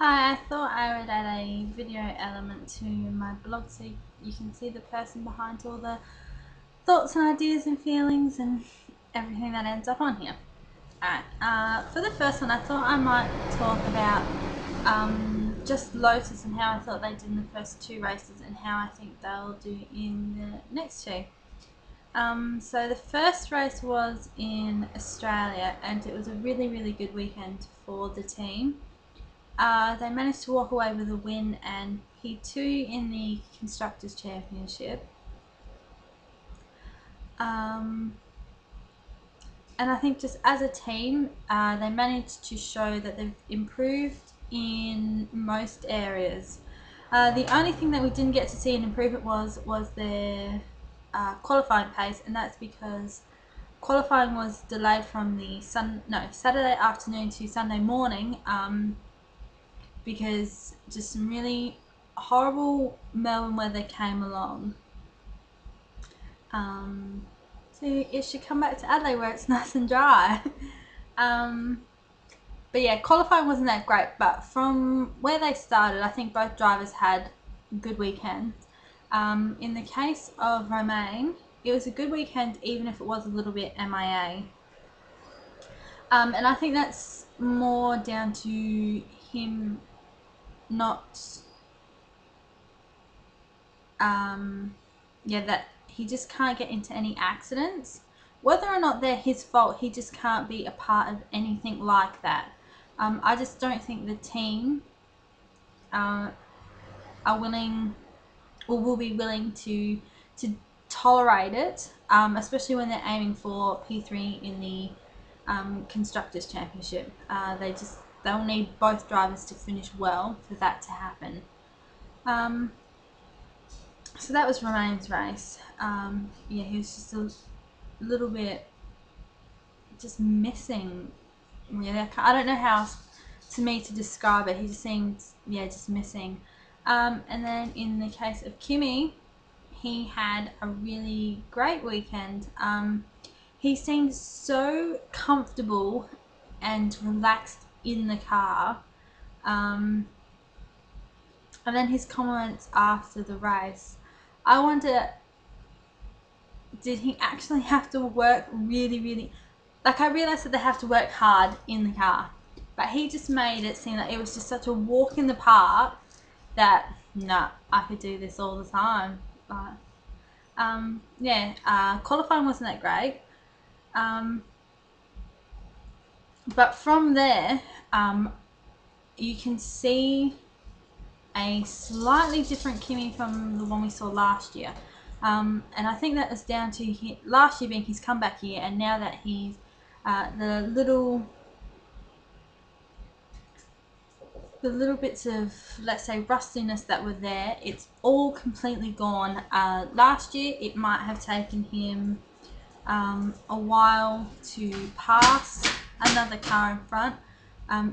Hi, I thought I would add a video element to my blog so you can see the person behind all the thoughts and ideas and feelings and everything that ends up on here. Alright, for the first one I thought I might talk about just Lotus and how I thought they did in the first two races and how I think they'll do in the next two. So the first race was in Australia and it was a really good weekend for the team. They managed to walk away with a win and P2 in the Constructors' Championship. And I think just as a team, they managed to show that they've improved in most areas. The only thing that we didn't get to see an improvement was their qualifying pace, and that's because qualifying was delayed from the Saturday afternoon to Sunday morning. Because just some really horrible Melbourne weather came along. So you should come back to Adelaide where it's nice and dry. But yeah, qualifying wasn't that great, but from where they started, I think both drivers had good weekends. In the case of Romain, it was a good weekend even if it was a little bit MIA. And I think that's more down to him not that he just can't get into any accidents. Whether or not they're his fault, he just can't be a part of anything like that. I just don't think the team are willing or will be willing to tolerate it, especially when they're aiming for P3 in the Constructors' Championship. They'll need both drivers to finish well for that to happen. So that was Romain's race. Yeah, he was just a little bit just missing. Really, I don't know how else to describe it. He just seemed, just missing. And then in the case of Kimi, he had a really great weekend. He seemed so comfortable and relaxed in the car. And then his comments after the race, I wonder, did he actually have to work really, like I realised that they have to work hard in the car, but he just made it seem like it was just such a walk in the park that, nah, I could do this all the time. But, qualifying wasn't that great. But from there, you can see a slightly different Kimi from the one we saw last year. And I think that was down to last year being his comeback year, and now that he's the little bits of, let's say, rustiness that were there, it's all completely gone. Last year it might have taken him a while to pass another car in front.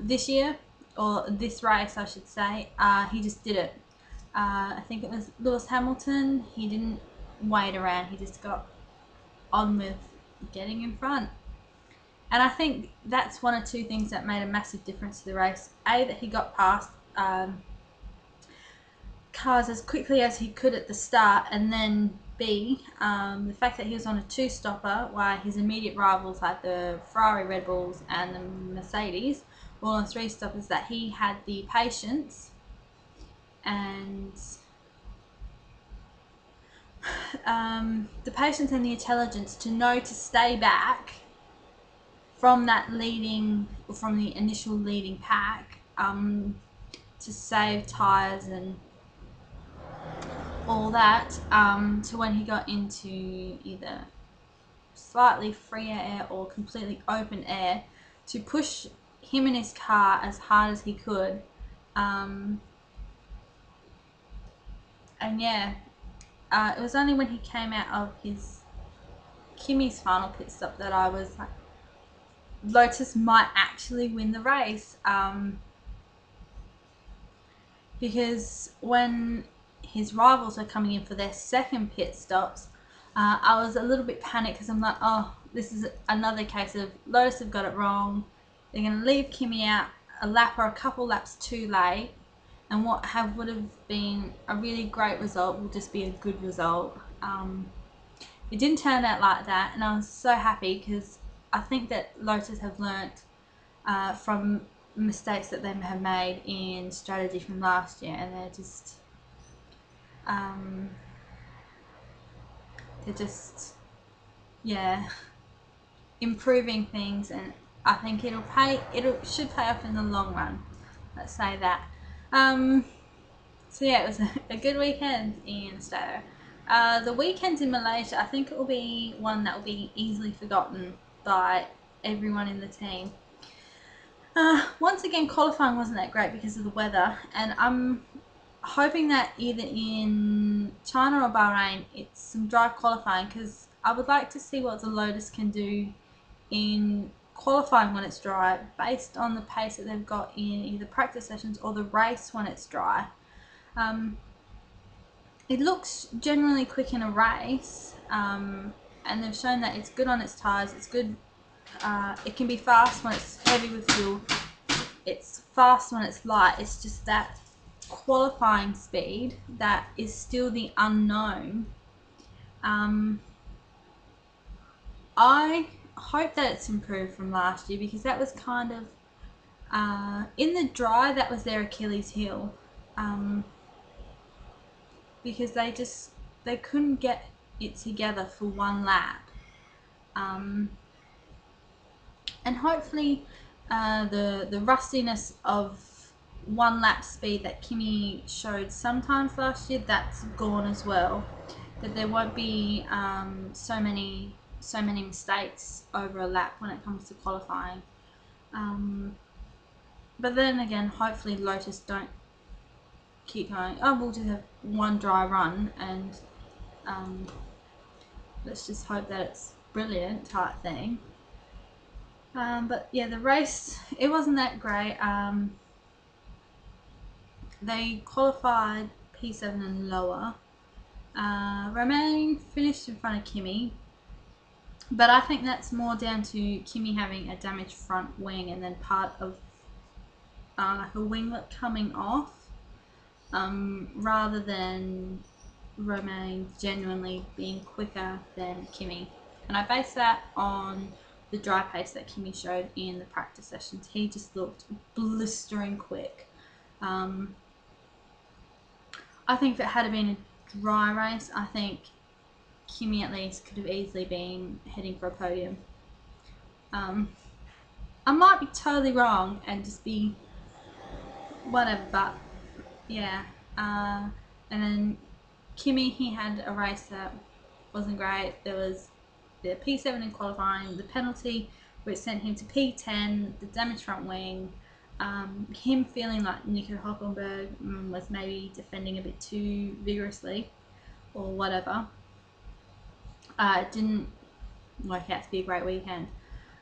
This year, or this race I should say, he just did it. I think it was Lewis Hamilton. He didn't wait around, he just got on with getting in front. And I think that's one or two things that made a massive difference to the race. A, that he got past cars as quickly as he could at the start, and then B, the fact that he was on a two-stopper while his immediate rivals like the Ferrari, Red Bulls and the Mercedes were on three-stoppers, that he had the patience and the intelligence to know to stay back from the initial leading pack, to save tyres and all that, to when he got into either slightly freer air or completely open air, to push him in his car as hard as he could. It was only when he came out of Kimi's final pit stop that I was like, Lotus might actually win the race. Because when his rivals were coming in for their second pit stops, I was a little bit panicked because I'm like, oh, this is another case of Lotus have got it wrong. They're going to leave Kimi out a lap or a couple laps too late, and what would have been a really great result will just be a good result. It didn't turn out like that, and I was so happy because I think that Lotus have learnt from mistakes that they have made in strategy from last year, and they're just yeah, improving things, and I think it should pay off in the long run. Let's say that. So yeah, it was a good weekend in Australia. The weekends in Malaysia, I think it will be one that will be easily forgotten by everyone in the team. Once again, qualifying wasn't that great because of the weather, and I'm hoping that either in China or Bahrain it's some dry qualifying, because I would like to see what the Lotus can do in qualifying when it's dry, based on the pace that they've got in either practice sessions or the race when it's dry. It looks generally quick in a race, and they've shown that it's good on its tyres, it's good, it can be fast when it's heavy with fuel, it's fast when it's light. It's just that qualifying speed that is still the unknown. I hope that it's improved from last year, because that was kind of in the dry, that was their Achilles heel, because they couldn't get it together for one lap, and hopefully the rustiness of one lap speed that Kimi showed sometimes last year, that's gone as well, that there won't be so many mistakes over a lap when it comes to qualifying. But then again, hopefully Lotus don't keep going, oh, we'll just have one dry run and let's just hope that it's brilliant type thing. But yeah, the race, it wasn't that great. They qualified P7 and lower. Romain finished in front of Kimi, but I think that's more down to Kimi having a damaged front wing, and then part of like a winglet coming off, rather than Romain genuinely being quicker than Kimi. And I base that on the dry pace that Kimi showed in the practice sessions. He just looked blistering quick. I think if it had been a dry race, I think Kimi at least could have easily been heading for a podium. I might be totally wrong and just be whatever, but yeah. And then Kimi, he had a race that wasn't great. There was the P7 in qualifying, the penalty which sent him to P10, the damaged front wing, him feeling like Nico Hülkenberg was maybe defending a bit too vigorously or whatever. It didn't work out to be a great weekend.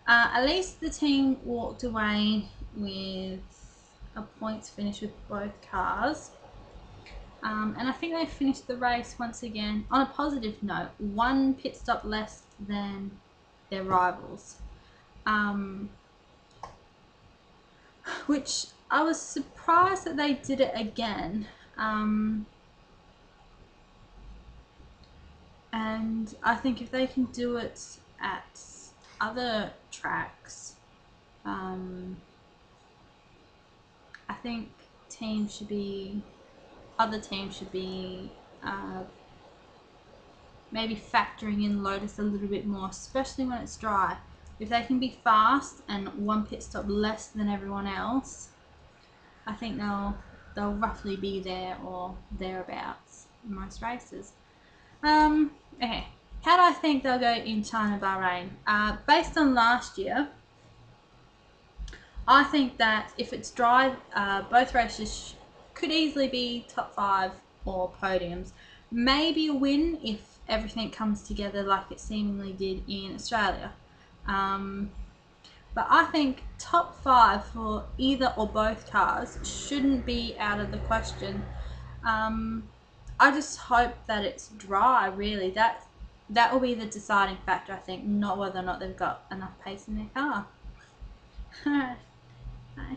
At least the team walked away with a points finish with both cars. And I think they finished the race once again on a positive note, one pit stop less than their rivals. Which I was surprised that they did it again. And I think if they can do it at other tracks, I think other teams should be maybe factoring in Lotus a little bit more, especially when it's dry. If they can be fast and one pit stop less than everyone else, I think they'll roughly be there or thereabouts in most races. Okay, how do I think they'll go in China, Bahrain? Based on last year, I think that if it's dry, both races could easily be top 5 or podiums. Maybe a win if everything comes together like it seemingly did in Australia. But I think top 5 for either or both cars shouldn't be out of the question. I just hope that it's dry, really. That will be the deciding factor, I think, not whether or not they've got enough pace in their car. Alright, bye.